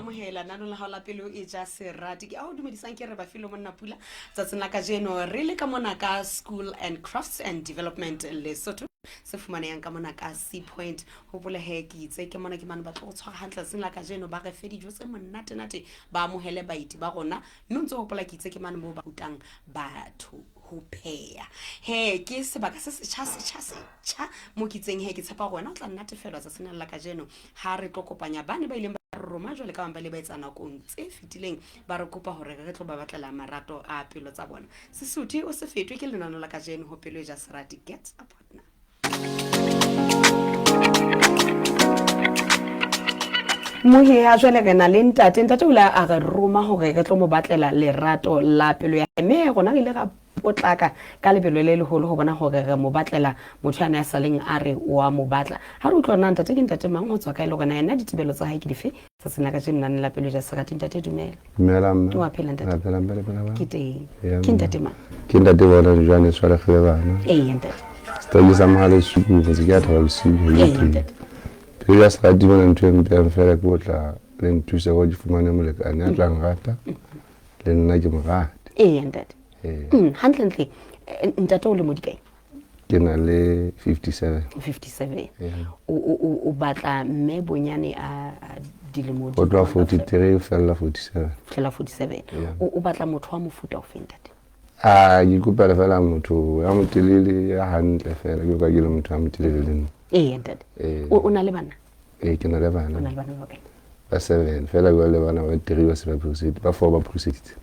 amohela nano la haola pele o ja serati ke a o dumedisang ke re ba filo monna pula tsatsing la ka jeno re le ka mona ka School and Crafts and Development Lesotho se fumanehang ka mona ka Sea Point ho bolehe ke itse ke mona ke mane ba tlo tshwara hantle seng la ka jeno ba re fe dijo tse monate ba amohele baiti ba rona mme ntse hopola ke itse ke mane mo ba utang batho ho pheya he ke sebaka se setjha mo ke tseng he ke tshepa rona o tla nnatefelwa tsa sena la ka jeno ha re tlo kopanya bane ba ileng roma jwale ka ba le ba etsana kong tse fitileng ba re kopa hore re tlo ba batlela marato a pelo tsa bona Sesotho o se fetwe ke lenano la ka jeno ho pelo ja serati get a partner Mohi ha jwale re na le ntate o la a re roma hore re tlo mo batlela lerato la pelo ya me rona ile ga potlaka ka lebelo le leholo ho bona hore re mo batlela motho ana ya saleng a re wa mo batla ha re utlwana ntate ke ntate mang ho tswa ka ile gona ena ditebelo tsa hae ke dife tsa sena ka jena la pelo ja serati ntate dumela wa phela ntate ke teng ke ntate mang ke ntate bona jwane swala khwe bana ntate sta sa mahale suku go tsa tla bosiu ntate pelo ja serati bona ntwe mpe fela ke botla le ntuse go di fumane molekane a tlang rata le nna ke mo rata ntate hantle ntate o le mo dikae ke na le 57 o batla mme bonyane a dilemo o twa 43 fela 47 o batla motho wa mofuta o feng ntate ke kopela fela motho ya motelele ya hantle fela ke ka ke le motho ya motelele le ntate o na le bana ke na le bana o na le bana okay ba 7 fela go le bana ba 3 ba se ba prostate ba 4 ba prostate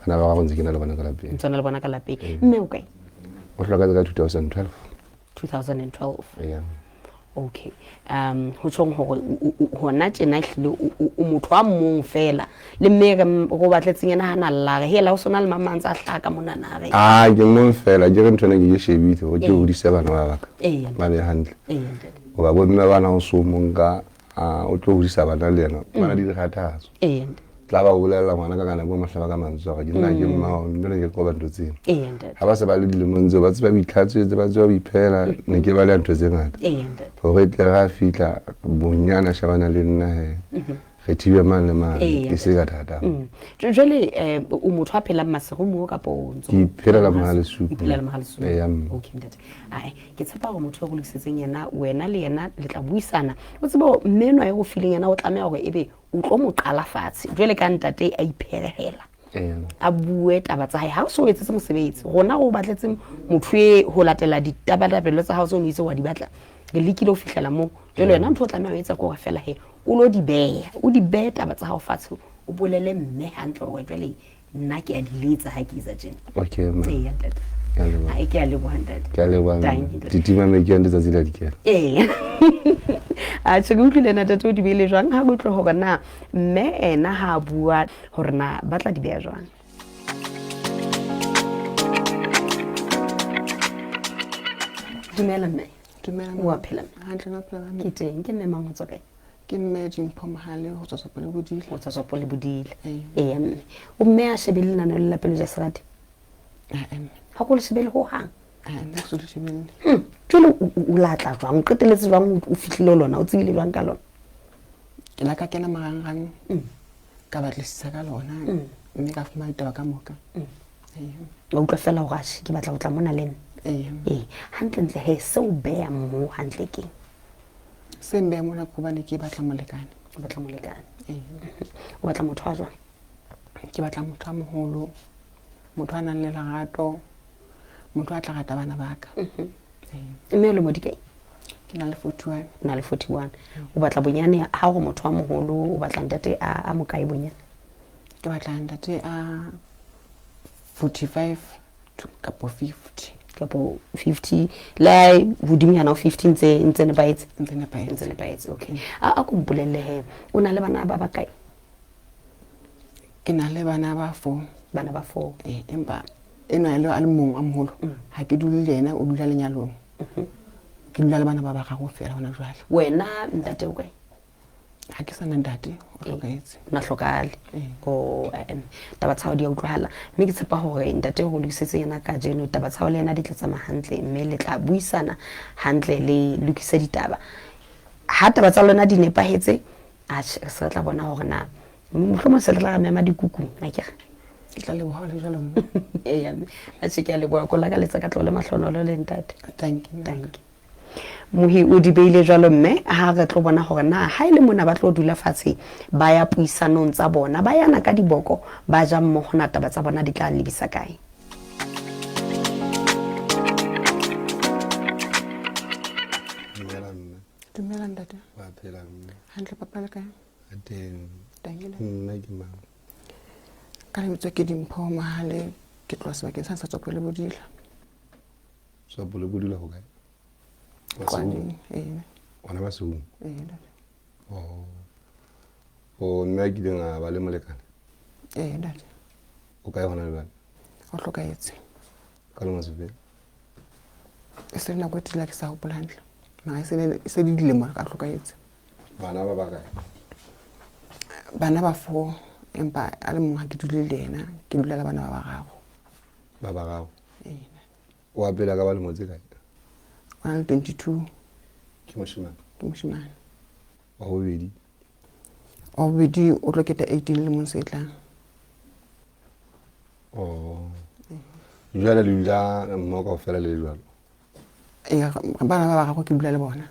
bana ba go ntse ke na le bana ka lapeng ntsana le bana ka lapeng mme o kae o hloka ka 2012 okay ho tsong hore hona tjena hlile o motho wa mong fela le mme go batletseng ena hana lla re hela o sona le mamantsa a hlaka monana re ke mong fela ke re ntwana ke shebitse o ke o di 7 ba baka ba be hantle o ba bo mme bana o so monga o tlo ho di 7 bana le yena bana di kgathatso tla ba bolela ngwana ka kana bo mahlaba ka mantso ga dinna ke mmao nne ke go ba ntotseng ha ba se ba le dilemong tse ba tse ba bitlhatse tse ba tse ba iphela ne ke ba le ntwe tse ngata hore tle ga fitla bonyana shabana le nna he re thibe man le man ke se ka thata jole o motho a phela maserumo ka pontsho ke phela la mahale suku okay ntate ai ke tshepa go motho o go lisetseng yena wena le yena le tla buisana o tsebo mmeno ya go feeling yena o tlamea gore ebe o tlo mo qala fatshe jole ka ntate a ipherehela a bue taba tsa hae ha o so etse mosebetsi rona go batletse motho e ho latela ditabatabelo tsa hao tse o itse wa di batla ke lekile o fihlela mo jole yena ntho o tlamea o etsa go ga fela he o lo di beya o di beya taba tsa hao fatshe o bolele mme hantle gore jole nna ke a di letsa ha ke isa jena okay ntate ai ke a le bohandad ke a le bohandad ditima me ke ande tsa tsela dikela a tshegutile na tata o di bele jwang ha go tlo go na mme ena ha bua hore na batla di beya jwang dumela mme wa phela hantle na phela ke teng ke mme mang tswa kae ke mme Dimpho Mohale ho tswa Pole Bodile o tswa Pole Bodile mme o mme a shebile nana le la pelo ja serati ha go le shebile ho hang nna go le shebile tlo o latla jwang o qeteletse jwang o fihlile lona o tsebile jwang ka lona ke la ka kena marangrang ka batlisisa ka lona mme ka fumana taba ka moka o utlwa fela ho gashi ke batla go tla mona le hantle he se o beya mo hantle ke se mbe mona go bane ke batla molekane o batla motho wa jwang ke batla motho a moholo motho a nang le lerato motho a tla rata bana baka mme le mo dikae ke na le 41 na le 41 o batla bonyane ha go motho wa moholo o batla ntate a mo kae bonyane ke batla ntate a 45 to kapo 50 kapo 50 la budimiana o 15 ntse ne baetse okay a go bolelle he o na le bana ba ba kae ke na le bana ba 4 empa ena ile a le mong a moholo ha ke dule le yena o dula lenyalong ke dula le bana ba ba gago fela hona jwale wena ntate o kae ha ke sana ntate o tlhokaetse na hlokale go taba tsa di utlwahala mme ke tshepa hore ntate go lokisetse yena ka jeno taba tsa le yena di tlatsa mahantle mme le tla buisana hantle le lokisa ditaba ha taba tsa lona di nepahetse a se tla bona hore na mohlomong se tla ga mema dikukung a kere ke tla leboga le jalo e ya a se ke a leboga ko la ka letsa ka tlole mahlonolo le ntate thank you mohi o di beile jalo mme ha re tlo bona hore na ha ile mona ba tlo dula fatshe ba ya puisanong tsa bona ba yana ka diboko ba ja mmogo na taba tsa bona di tla lebisa kae. Dumela ntate. Wa phela mme. Hantle papa le kae? Ateng. Tangile. Nna ke mang? Ka lebitso ke Dimpho Mahale ke tloa sebakeng sa Setswapo le Bodila. Setswapo le Bodila ho kae? Kwani Ona ba Seung. ntate. Nna ke dinga ba le molekane. Ntate. O kae hona le bana? O hlokahetse. Ka lengwa sefe? E se nako e tila ke sa hopola hantle. Ma se di dilemo ka hlokahetse. Bana ba ba kae? Bana ba 4 empa a le mong ha ke dule le yena ke dula le bana ba bararo. Ba bararo? O apela ka ba le motse kae? O na le 22. Ke moshimane? Ke moshimane. Wa bobedi? Wa bobedi o tlo keta 18 le mong se tlang. Jwale le dula mmoho kaofela le jwalo? Bana ba bararo ke dula le bona.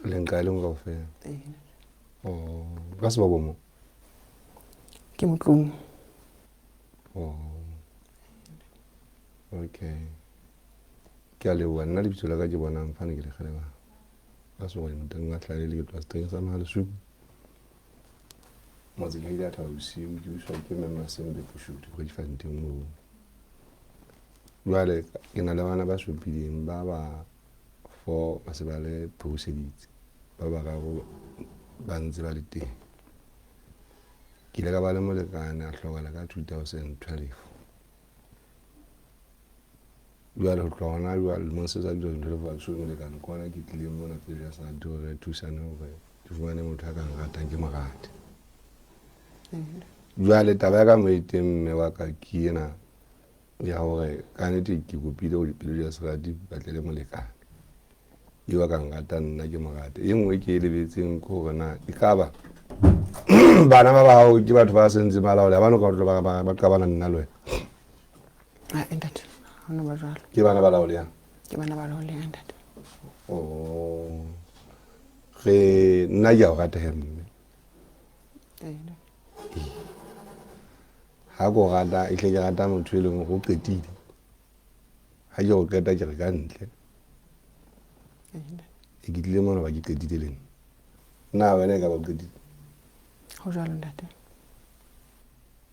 Le nka le ngo kaofela? Ka sebabo mo? Ke Motlong. Okay. Ke a leboha nna lebitso la ka ke bonang fane ke le kgaleba. Ka sebabo moteng wa tlale le ke tloa seteng sa Mahale Sugu. Motse ke ile a thaba bosiu ke buswa ke Mema Sembe Pushuti go difanteng moo. Jwale ke na le bana ba supileng ba ba 4 ba se ba le phoseditse ba bararo ba ntse ba le teng. Ke ile ka ba le molekane a hlokala ka 2012. Jwale ho tloha hona jwale lemong se sa 2012 a so molekane ko hona ke tlile mona pele ya sa re thusane hore ke fumane motho a ka nratang ke mo rate. Jwale taba ya ka moeteng mme wa ka ke ena ya hore ka nnete ke kopile ho dipelo ya serati ba tle le molekane yo ka ngata nna ke mo rate e nngwe ke lebetseng ko hore na e ka ba bana ba bao ke batho ba sentse malao le bana ka tlo ba ka bana nna le Ntate hona ba jwalo. ke bana ba laoleya Ke bana ba laoleya ntate. Re nna ya o rata mme ha go rata e tle ke rata motho e leng go qetile ha ke go qeta ke re ka ntle e ke tlile mona ba ke qetile le nna wena e ka ba qetile ho jwalo ntate.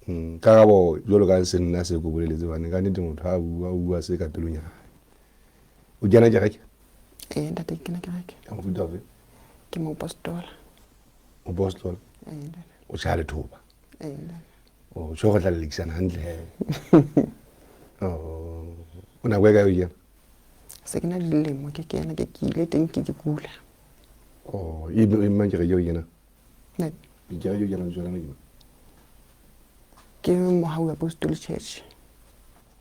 Karabo jwalo ka se nna se go boleletse bana ka nnete motho ha bua se ka pelong ya hae o jana ke reke ntate ke na ke reke ka mofuta ofe ke mo postola o postola ntate o tshale thoba ntate o so go tla le lekisana hantle he ona go ka yo ya se ke na le dilemo ke kena ke ile teng ke kula e mang ke re yo yena ntate ke re yo yena jwala ne ke mo ha wa Apostolic Church.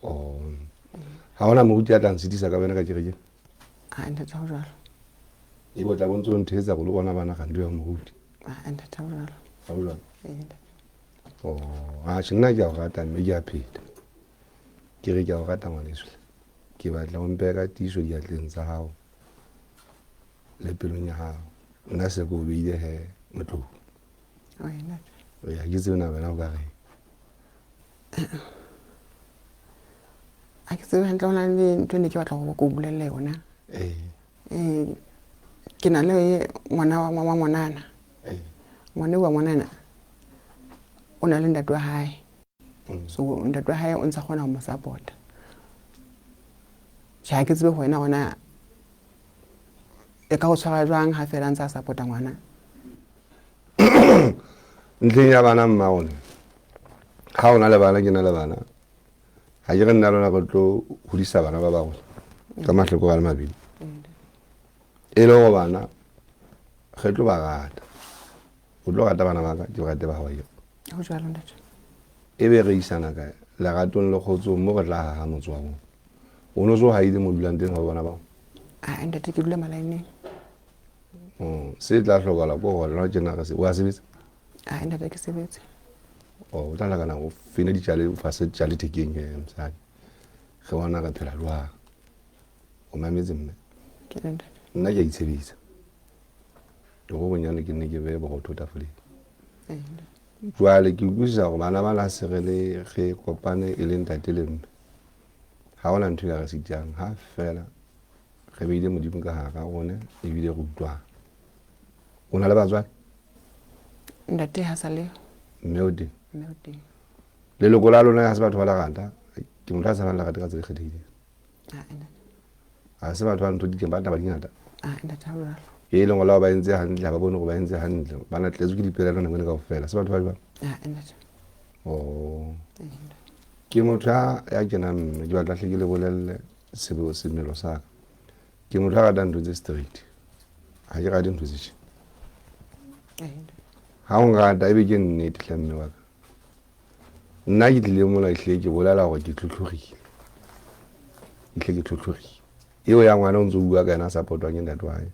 Ha ona mo utia tlang sedisa ka wena ka kereke Ntate ha jwalo. E botla bontso nthetsa go le bona bana ga ndwe mo uti ntate ha jwalo. Ha jwalo a tsena ke a go rata mme ke a pheta ke re ke a go rata ngwaneso ke batla o mpe ka tiso di atleng tsa hao le pelong ya hao nna se go beile he motlo ntate ya ke tsena bana o ka re a ke tsebe hantle hona le ntho ne ke batla go bolella yona ke na le ngwana wa ngwanana ngwana wa ngwanana o na le ntate wa hae so ntate wa hae o ntse gona go mo support ja ke tsebe go wena gona e ka go tshwara jwang ha fela ntse a supporta ngwana ntleng ya bana mmaone ha ona le bana ke na le bana ha ke re nna lona go tlo hodisa bana ba bangwe ka mahloko ga le mabedi e le go bana ge tlo ba rata o tlo rata bana ba ka ke rate ba hae go jalo ntate e be re isana ka legatong le kgotso mo go tla ha motswang o no so ha ile mo dulang teng ga bona ba ntate ke dula malaineng se tla hlokahala go gona tjena ka se wa sebetsa ntate ke sebetse o tla kana go fine di tjale o fa se tjale tekeng msadi ge wana ka phela lwa o mametse mme ke ntate nna ke itshebetsa go bonyane ke ne ke be bo go tota fole jwale ke buisa go bana ba la segele ge kopane e le ntate le mme ha ona ntho ya re sitjang ha fela ge be ile modimo ka ha ga gone e bile go utwa ona le batswa ntate ha sa le mme o di mme le lo gola lona ha se batho ba la ganta ke motho a sa bana la gata ka tsele kgethile ha se batho ba ntho di ke ba taba dingata ntate ha lo e leng gola ba entse hantle ba bone go ba entse hantle bana tletse ke dipelano nngwe ka ofela se batho ba ba ntate ke motho ya kena mme ke batla hle ke le bolelle sebo semelo sa ke motho a ga ntho tse straight ha ke ga di ntho tse ha o ngata e be ke nnete hle mme wa ka nna ke tlile mola hle ke bolela gore ke tlhotlhogile ke tlhotlhogile eo ya ngwana o ntse o bua ka yena support-wa ke ntate wa hae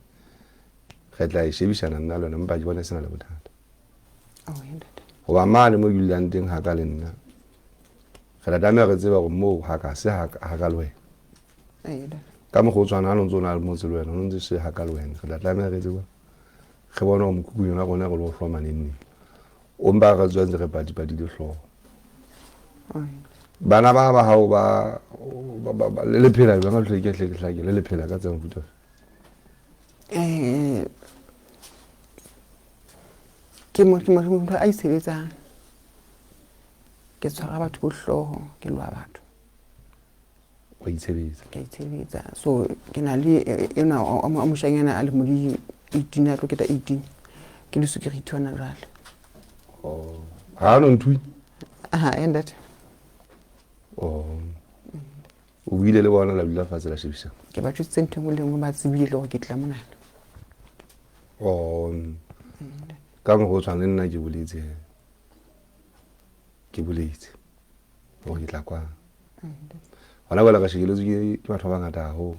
ge tla e shebisana nna le yona mpa ke bona sena le bothata goba mane mo ke dulang teng ga ka le nna ge tlatamea re tseba gore moo ga ka se ga ka le wena ka mo go tswana no ntse o na le motse le wena o ntse se ga ka le wena ge tlatamea re tseba ge bona go mokukung yona gona go le go hloma neng o mpa ga tswa ntse re padi le hlogo bana ba ba hao ba le phela ba ga tlheke hlake le phela ka tseng futa ke motho a isebetsang ke tshwara batho bohloho ke lwa batho o itshebetsa ke itshebetsa so ke na le ena a moshanyana a le modi 18 a tlo keta 18 ke le security hona jwale ha no ntui ntate o buile le bona la dula fatshe la shebisa ke ba tshwetse ntho mo lengwe ba tsebile gore ke tla mona ka mo go tshwana nna ke boletse o ke tla kwa hona ba la ka shigelo ke batho ba ngata ho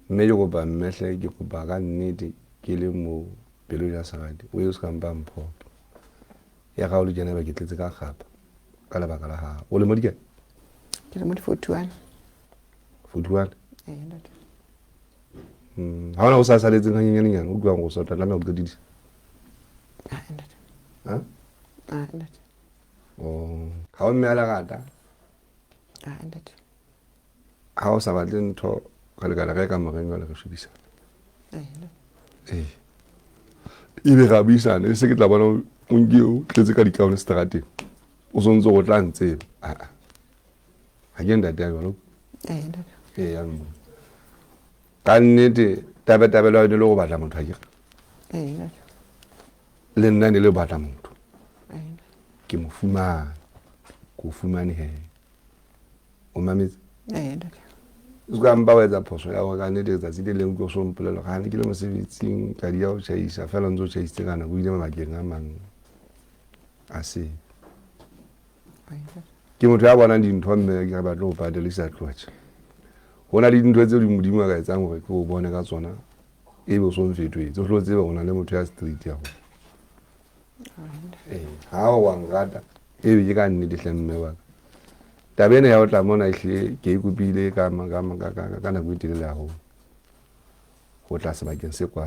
mme yo go ba mmehle ke go ba ka nnete ke le mo pelo ya sagadi o yo ska mpa mpho ya ga o le jena ba ke tletse ka gapa ka la baka la ha o le mo dike ke le mo 41 ntate ha ona o sa saletse ga nyenyane o dua go sota la me o didisa ntate ntate ha o mme ala gata ntate ha o sa batle ntho ga le ka moreng wa le re shebisa ile ga bisana se ke tla bona o ngeo tletse ka dikaone strateng o sontse go tla ntse ha ke ntate ya jalo ntate ya mo ka nnete tabelo le go batla motho a ke le nna ne le batla motho ke mo fumana go fumane he o mametse ntate Zuka mba wetsa phoso ya go ka nnete tsa tsile leng go so mpolelo ga ne ke le mosebetsing ka dia o chaisa fela ntse o chaisa kana go ile mabakeng a mang a se ke motho ya bona dintho mme ke ba tlo padelisa tlotse hona le dintho tse di modimo ka etsang gore ke o bone ka tsona e be so mfetwe tso tlo tseba gona le motho ya street ya go ha o wa ngata e be ke ka nnete hle mme wa tabene ya o tla mona hle ke ikupile ka na go itile la go tla sebakeng se kwa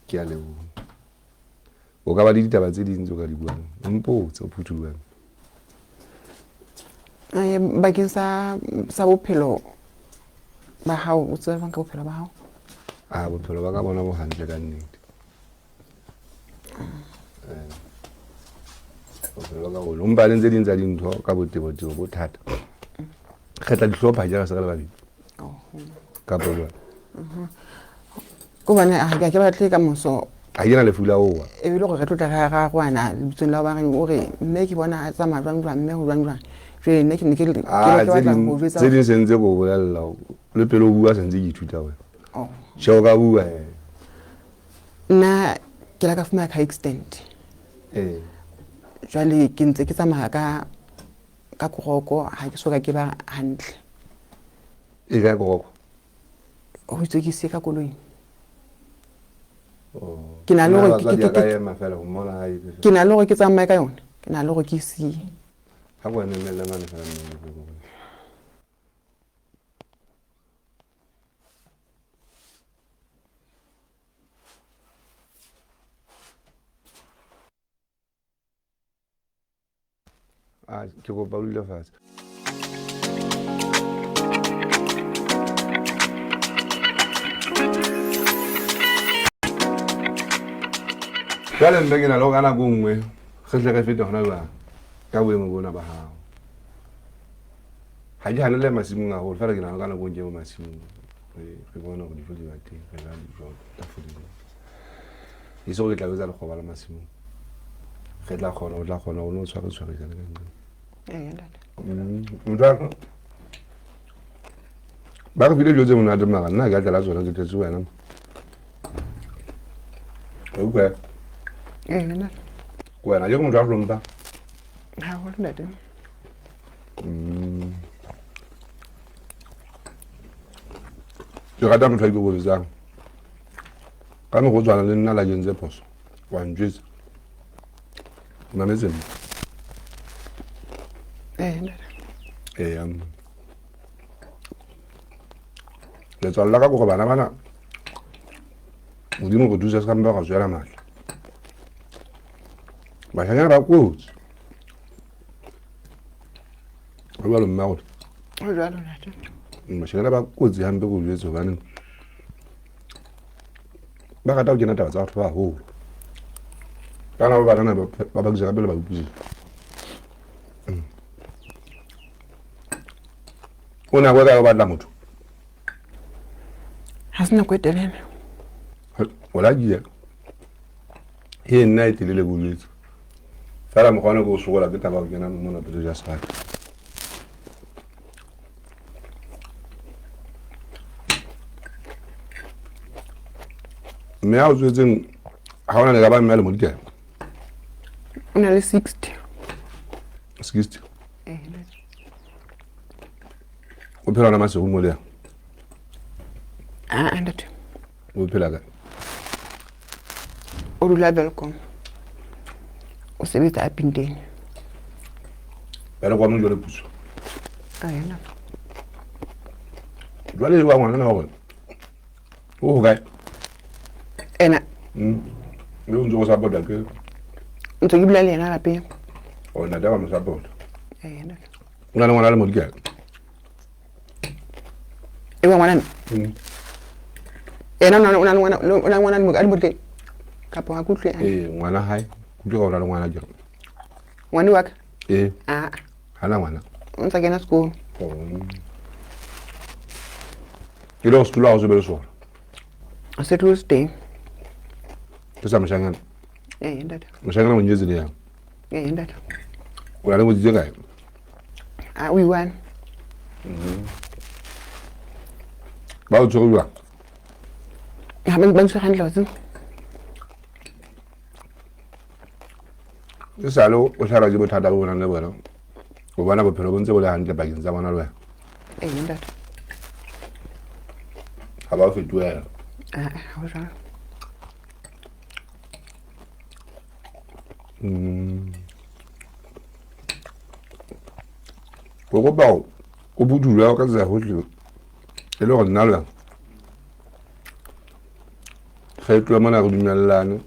ke a le o ka ba di ditaba tse dintsi o ka di buang mpotse o phuthulang bakeng sa bophelo ba hao o tseba ka bophelo ba hao bophelo ba ka bona bo hantle ka nnete bophelo ka bona umba le ntse di ntsa dintho ka botebo bo thata kgetla dihlopha ja ka se ka le babedi ka bolwa go bana a ke batle ka moso a yena le fula owa e bile go re tlotla ga go ana bitsong la ba o re mme ke bona a tsama jwang mme go jwang je ne ke tse di sentse go bolella le pelo bua sentse ke ithuta wena sheo ka bua nna ke la ka fumana ka extent jwale ke ntse ke tsamaya ka koroko ha ke soka ke ba hantle e ka koroko o itse ke se ka koloing ke na le gore ke tsamaye ka yone ke na le gore ke se ha go ene le mane fela ke go ba dule fatshe jale mbe ke na le go kana go nngwe ge tle ge fete gona ba ka boemo bona ba hao ha di hanele masimong a go fela ke na le kana go nje mo masimong re bona go di fodi ba teng re la di jo ta fodi iso ke tla be tsa le go bala masimong ge tla khona o tla khona o no tshware tshware ka nna mntwa ba re video tse mona de mara nna ga tla tsona ke tse wena okay nna wena yo mntwa romba ha go le ntate ke rata motho go botsa ka mo go tswana le nna la jentse phoso wa njwetsa mametse le tswalla ka go bana bana modimo go thusa se ka mba go tswela matla ba shanya ba kutsi go ba lo mmago o jalo ntate ba shanya ba kutsi hambe go jwetsa bana ba ga ta go kena taba tsa batho ba ho kana ba bana ba ba gisa bele ba butsi ona go ga ba tla motho ha sena go etelele wala dia he nna etelele go jwetsa fela mo gona go sogola ke taba go kena mo na pele ja sa me a o tswetseng ha ona le ka ba mme le mo dikela o na le 60 o phela na mase go mo le ntate o phela ka o dula Belcom o sebetsa a Pinteng bele kwa mo jole puso nna jwale wa ngwana na go o ga ena le o ntse go support ke ntse ke bula le ena lapeng o na dawa mo support nna una ngwana le mo dikela e wa ngwana ena una ngwana le mo dikela ka pa go tle ngwana hai ke go ra ngwana jero ngwana wa ka hana ngwana o ntse kena school ke lo school a go be le sona a settle stay ke sa mshangana ntate mshangana mo nyezi le ya ntate o la le mo di ga we won ba o tsogwa ha ben se handle tsu ke sa lo o tlhara di bothata bo bona le bona o bona bophelo bo ntse bo le hantle bakeng tsa bona le wena ntate ha ba fetoela ho jalo go ba o budula ka tsa go tle e le go nna lwa ge tlo mona go dumellana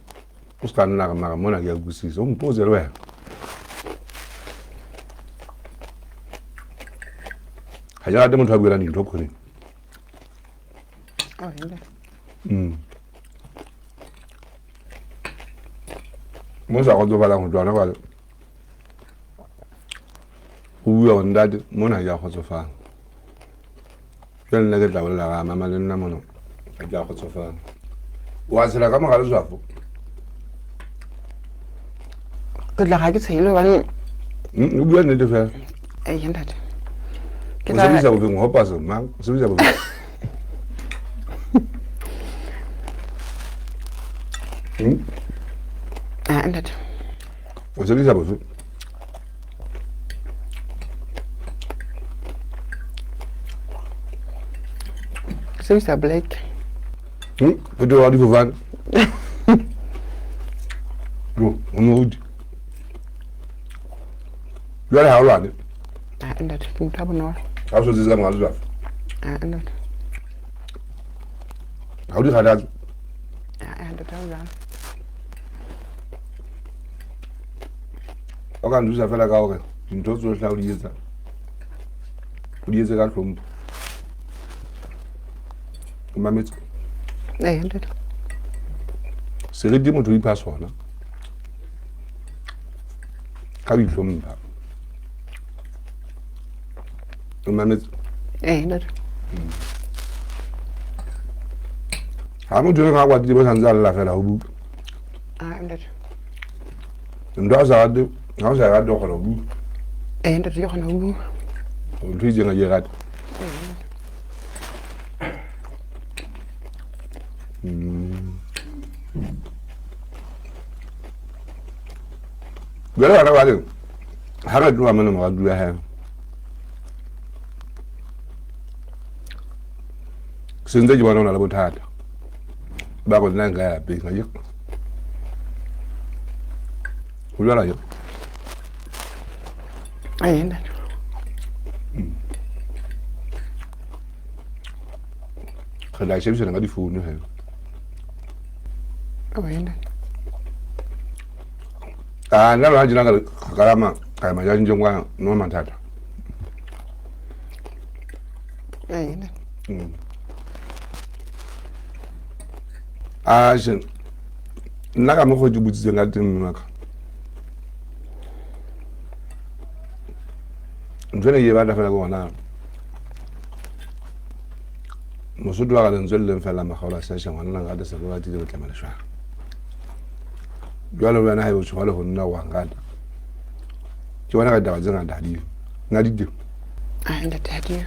o ska nna ga mara mona ke a busisa o mpotse le wena ha ja de motho a buela dintho khone mo sa go tsobala go tswana kwa o bua ndade mona ya go tsofa ke nna ke tla bolela ga mama le nna mono ke ya go tsofa wa tsela ka mogale zwafo ke tla ga ke tshelo ba o bua nnete fela ntate ke tla bisa go go pasa ma se bisa go ntate o se bisa go sebedisa black Photo wa difofane yo onodi jwale ha o lwane ntate ke motho a bonolo ha o so tsisa ngalo jwale ntate ha o di kgathatse ntate ha o jwalo o ka ndusa fela ka hore dintho tsohle ha o di etse ka hlompho o mametse ntate seriti motho o ipha sona ka o ihlompha o mametse ntate ha motho o ka kwatile bo santse a lla fela ho buka ntate ntho a sa rate ha o sa rate o kgona ho buka ntate ke kgona ho bua ntho e itseng a ke rate jwale bana ba teng ha re tloha mona moratu ya hae se ntse ke bona o na le bothata ba go nna nka ya peng ga jeko go jwala jeko ntate re la shebisana ka difounu he ntate nna lona jena ka kalama ka ema jang jeng kwa no mathata ntate shen nna ka mokgwa ke botsitseng ka teng mmaka ntho ne ke e batla fela ke gona mosotho wa ka lentsweleleng fela magaola session gonna ngata se go batile go tlema lešwana jwale wena ha e botshoga le go nna wa ngata ke bona ka taba tse ngata ha dio nna di teng ntate ha dio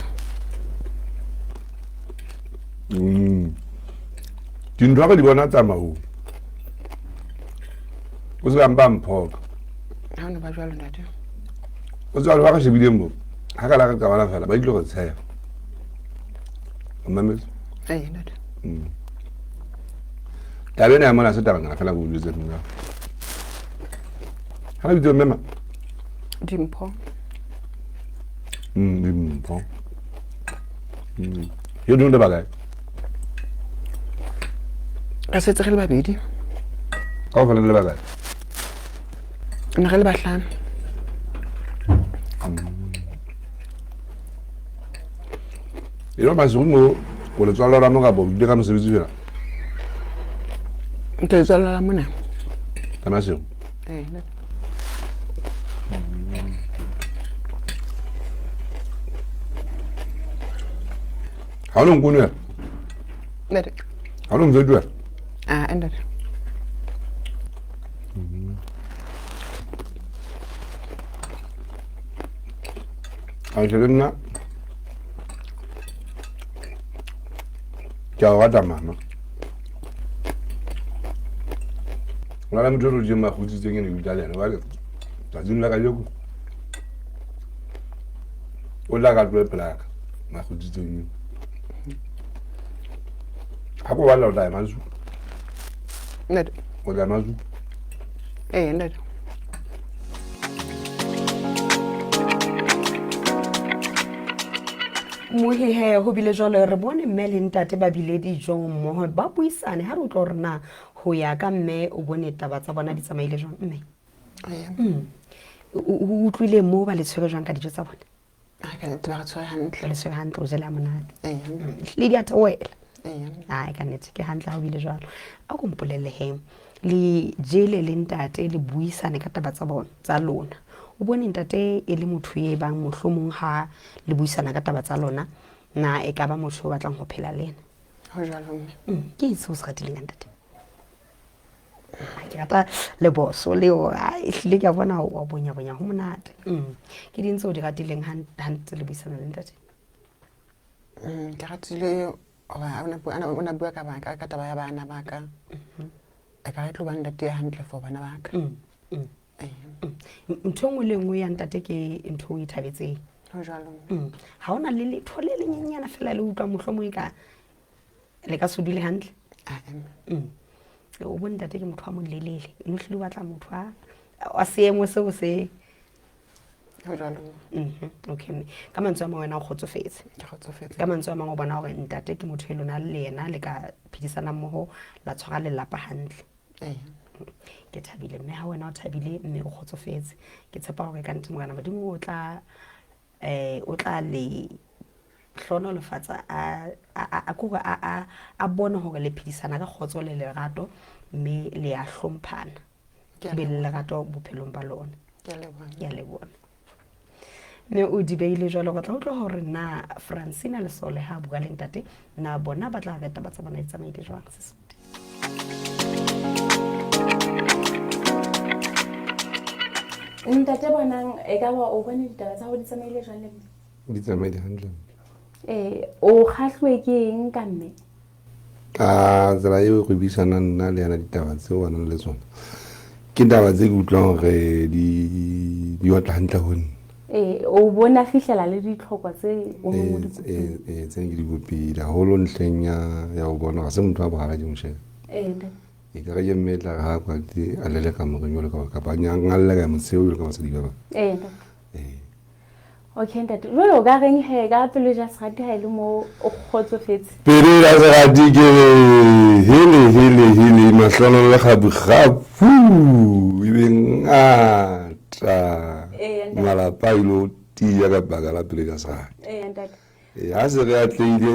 dintho ga di bona tsamao o se ka mpa mphoka ha ona ba jwalo ntate o tswa ba ka shebileng mo ha ka la ka bana fela ba itlo go tsheya o mametse ntate tabe ne ya mona se tabangana fela go jwetse nna ha le ditse mema dimpho dimpho yo dun da bagay a setse re le babedi ka fa le bagay ne re le bahlano yo ba zo mo o le tswala mo ka bo di ka mosebetsi fela nke tswala la mona kana se ntate ha o nngwe ya ntate ha o nngwe dwa ntate a tle nna ke a rata mama wala motho o di ma khutsi tseng ne Italian wale tla dula ka joko o la ka tlo plaka ma khutsi tseng ha ko wala o da mazu ntate o da mazu ntate mohehe ho bile jwalo re bone mme le ntate ba bile dijong mmoho ba buisane ha re tlo rena ho ya ka mme o bone taba tsa bona di tsamaile jwang mme o utlwile mo ba le tshwere jwang ka dijo tsa bona ka nnete ba re tshwere hantle le tshwere hantle o jela monate le di a theohela ka nnete ke hantle ha o bile jwalo a ko mpolelle he le jele le ntate le buisane ka taba tsa bona tsa lona o bone ntate e le motho e bang mohlomong ha le buisana ka taba tsa lona na e ka ba motho o batlang ho phela le ena ho jwalo mme ke eng seo se ratileng ka ntate ke rata le boso leo ehlile ke a bona wa bonya ho monate ke ding tseo di ratileng hantse le buisana le ntate ke ratile ona bua ka taba ya bana ba ka e ka re tlo ba ntate hantle for bana ba ka ntho nngwe le nngwe ya ntate ke ntho o ithabetseng ho jwalo ha ona le letho le lenyenyana fela le utlwa mohlomong ka le ka se dule hantle o bontate ke motho wa molelele o hlile o batla motho a seemo seo se okay ka mantswe a mangwe wena o kgotsofetse ka mantswe a mangwe o bona gore ntate ke motho e lona le yena le ka phedisana mmogo la tshwara lelapa hantle ke thabile mme ha wena o thabile mme o kgotsofetse ke tshepa gore ka ntse morena badimo o tla le hlono lefatsa a bona gore le phedisana ka kgotso le lerato mme le a hlomphana be le lerato bophelong ba lona ke a lebona mme o di beile jwalo go tla utlwa gore na Francina le Sole ha bua le ntate na bona ba tla reta ba tsabana itsamaile jwang Sesotho ntate bonang e ka ba o bone ditaba tsa go di tsamaile jwang le di tsamaile hantle o kgahlwe ke eng ka mme ka tsela eo go buisana nna le yana ditaba tseo wana le tsona ke taba tse ke utlwang gore di watla hantle ho nna o bona fihlela le ditlhokwa tse o mo di tse ke di bopile haholo ntlheng ya go bona ga se motho a bogala di moshela e ka re metla ga kwa di a lele ka mo re ka ba nyangalla ka motseo le ka ba se di ba okay ntate jwale o ka reng he ka pele ja serati ha ile mo o kgotsofetse pele ja serati ke hele mahlono le gabu e ngata malapa ilo tia ka baka la pele ja serati ntate ha se re atleile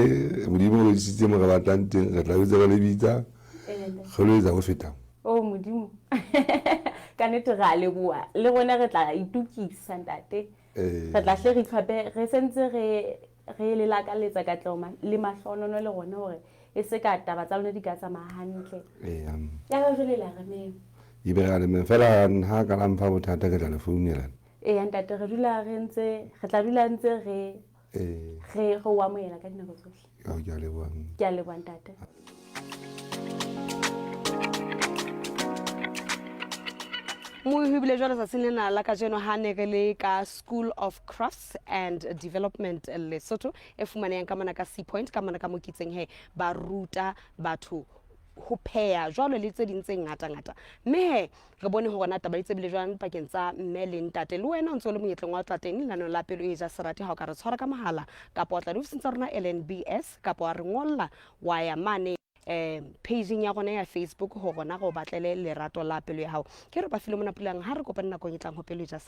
modimo o isitse mo ga batlang teng re tla bitsa le bitsa kgolwetsa go feta modimo ka nete ga le bua le bona re tla itukisa ntate re tla hle re tlhape re sentse re le la ka letsa ka tloma le mahlonono le gona hore e se ka taba tsa lona di ka tsamaya hantle ya ga jole la reme e be ga le me fela ha ka la mpha bothata ke tla le founela ntate re tla dula ntse re go wa moela ka dinako tsohle ke a leboha ntate mo hubile jwale sa sinena la ka jeno ha ne re le ka School of Crafts and Development Lesotho e fumaneng ka mona ka Sea Point ka mona ka mokitseng he ba ruta batho ho pheya jwalo le tse ding tse ngata mme he re bone ho rona taba itse bile jwang pakeng tsa mme le ntate le wena o ntse le monyetleng wa tla teng lano la pelo e ja serati ha o ka re tshwara ka mahala kapa o tla di ofising tsa rona LNBS kapa wa re ngolla wa ya mane paging ya gona ya Facebook ho gona go batlele lerato la pelo ya hao ke re ba file mona pulang ha re kopana nakong e tlang ho pelo ja